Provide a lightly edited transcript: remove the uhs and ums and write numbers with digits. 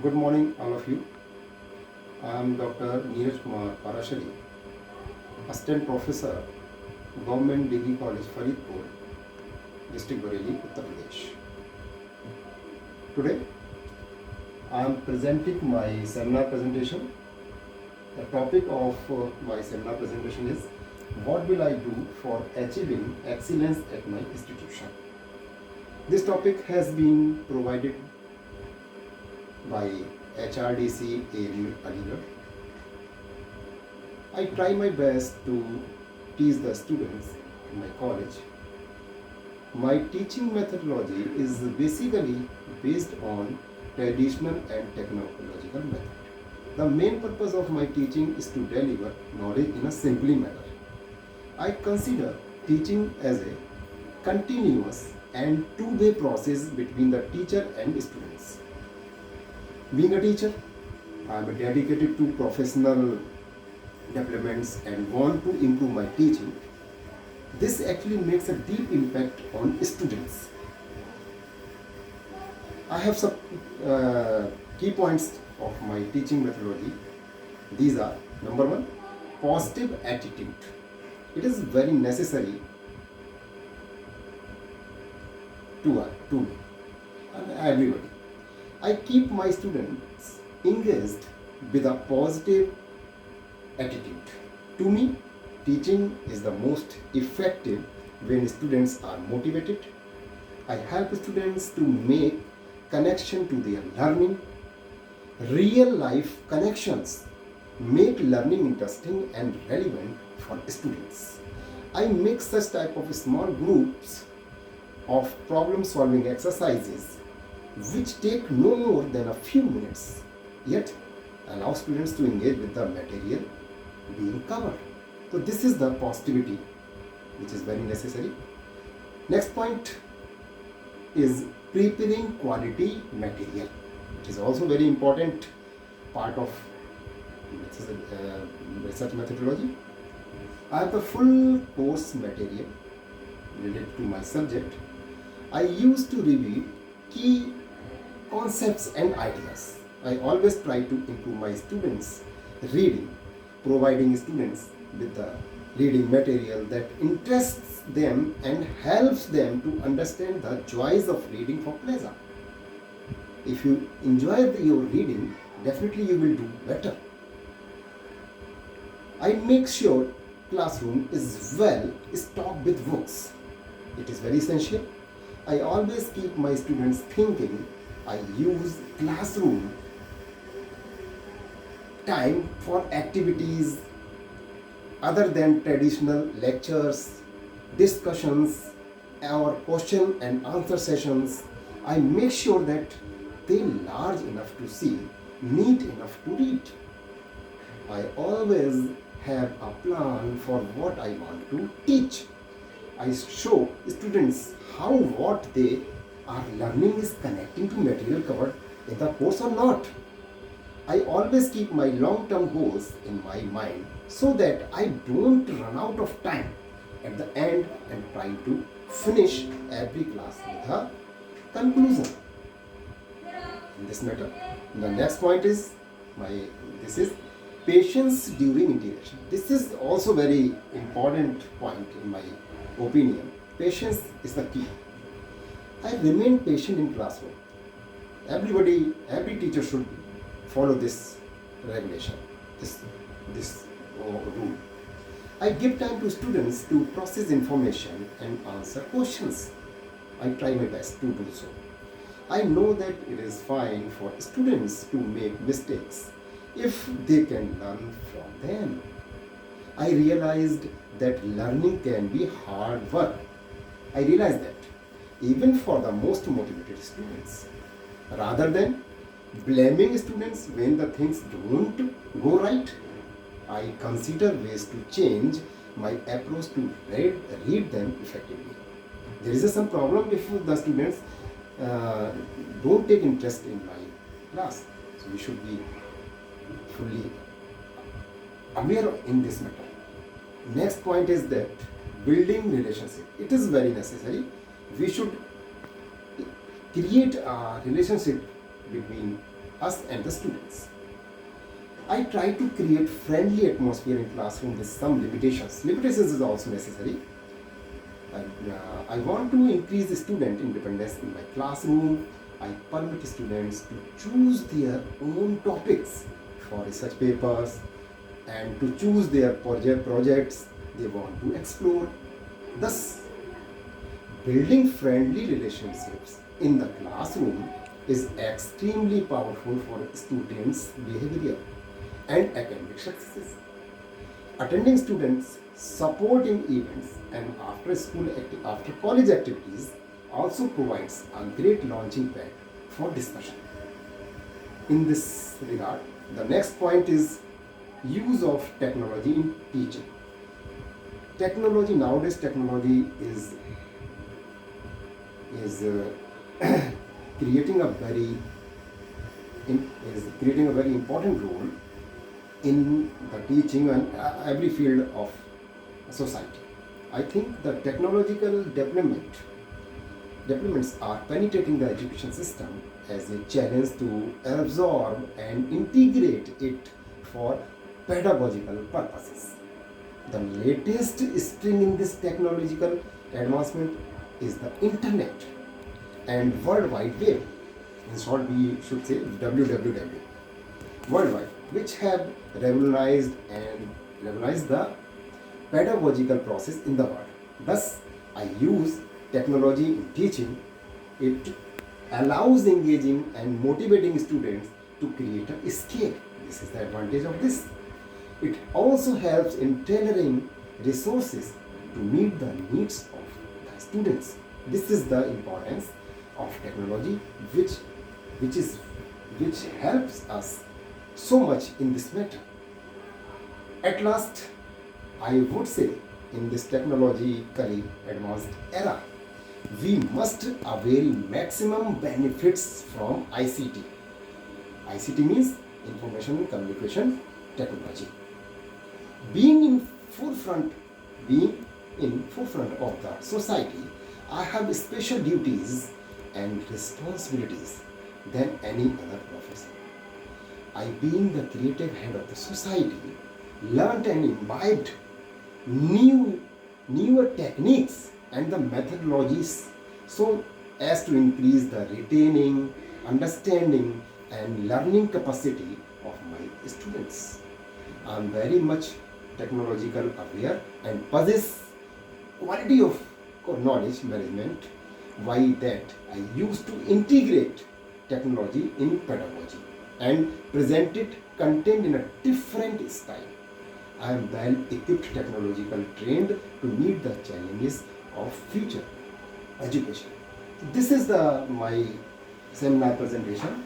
Good morning, all of you. I am Dr. Neeraj Kumar Parashari, Assistant Professor, Government Degree College, Faridpur, District Bareilly, Uttar Pradesh. Today, I am presenting my seminar presentation. The topic of my seminar presentation is what will I do for achieving excellence at my institution. This topic has been provided by HRDC AMU Aligarh. I try my best to teach the students in my college. My teaching methodology is basically based on traditional and technological method. The main purpose of my teaching is to deliver knowledge in a simple manner. I consider teaching as a continuous and two-way process between the teacher and students. Being a teacher, I am dedicated to professional developments and want to improve my teaching. This actually makes a deep impact on students. I have some key points of my teaching methodology. These are: number one, positive attitude. It is very necessary to me and everybody. I keep my students engaged with a positive attitude. To me, teaching is the most effective when students are motivated. I help students to make connection to their learning. Real life connections make learning interesting and relevant for students. I make such type of small groups of problem solving exercises which take no more than a few minutes, yet allow students to engage with the material being covered. So this is the positivity which is very necessary. Next point is preparing quality material. It is also very important part of research methodology. I have the full course material related to my subject. I used to review key concepts and ideas. I always try to improve my students' reading, providing students with the reading material that interests them and helps them to understand the joys of reading for pleasure. If you enjoy your reading, definitely you will do better. I make sure classroom is well stocked with books. It is very essential. I always keep my students thinking. I use classroom time for activities other than traditional lectures, discussions, or question and answer sessions. I make sure that they large enough to see, neat enough to read. I always have a plan for what I want to teach. I show students how what they are learning is connecting to material covered in the course or not. I always keep my long-term goals in my mind so that I don't run out of time at the end and try to finish every class with a conclusion in this matter. The next point is this is patience during integration. This is also very important point in my opinion. Patience is the key. I remain patient in classroom. Every teacher should follow this regulation, this rule. I give time to students to process information and answer questions. I try my best to do so. I know that it is fine for students to make mistakes if they can learn from them. I realized that learning can be hard work. I realized that even for the most motivated students. Rather than blaming students when the things don't go right, I consider ways to change my approach to read them effectively. There is some problem if the students don't take interest in my class. So we should be fully aware in this matter. Next point is that building relationship. It is very necessary. We should create a relationship between us and the students. I try to create friendly atmosphere in classroom with some limitations. Limitations is also necessary. I want to increase the student independence in my classroom. I permit students to choose their own topics for research papers and to choose their projects they want to explore. Thus, building friendly relationships in the classroom is extremely powerful for students' behavior and academic success. Attending students, supporting events, and after college activities also provides a great launching pad for discussion. In this regard, the next point is use of technology in teaching. Technology nowadays, technology is creating a very important role in the teaching and every field of society. I think the technological developments are penetrating the education system as a challenge to absorb and integrate it for pedagogical purposes. The latest string in this technological advancement is the internet and World Wide Web. In short, we should say WWW. Worldwide, which have revolutionized the pedagogical process in the world. Thus, I use technology in teaching. It allows engaging and motivating students to create a skill. This is the advantage of this. It also helps in tailoring resources to meet the needs of the students. This is the importance of technology, which helps us so much in this matter. At last, I would say in this technologically advanced era, we must avail maximum benefits from ICT. ICT means information and communication technology. Being in forefront of the society, I have special duties and responsibilities than any other profession. I, being the creative head of the society, learned and imbibed newer techniques and the methodologies so as to increase the retaining, understanding and learning capacity of my students. I am very much technological aware and possess quality of knowledge management. Why that I used to integrate technology in pedagogy and presented content in a different style. I am well equipped, technological trained to meet the challenges of future education. This is my seminar presentation.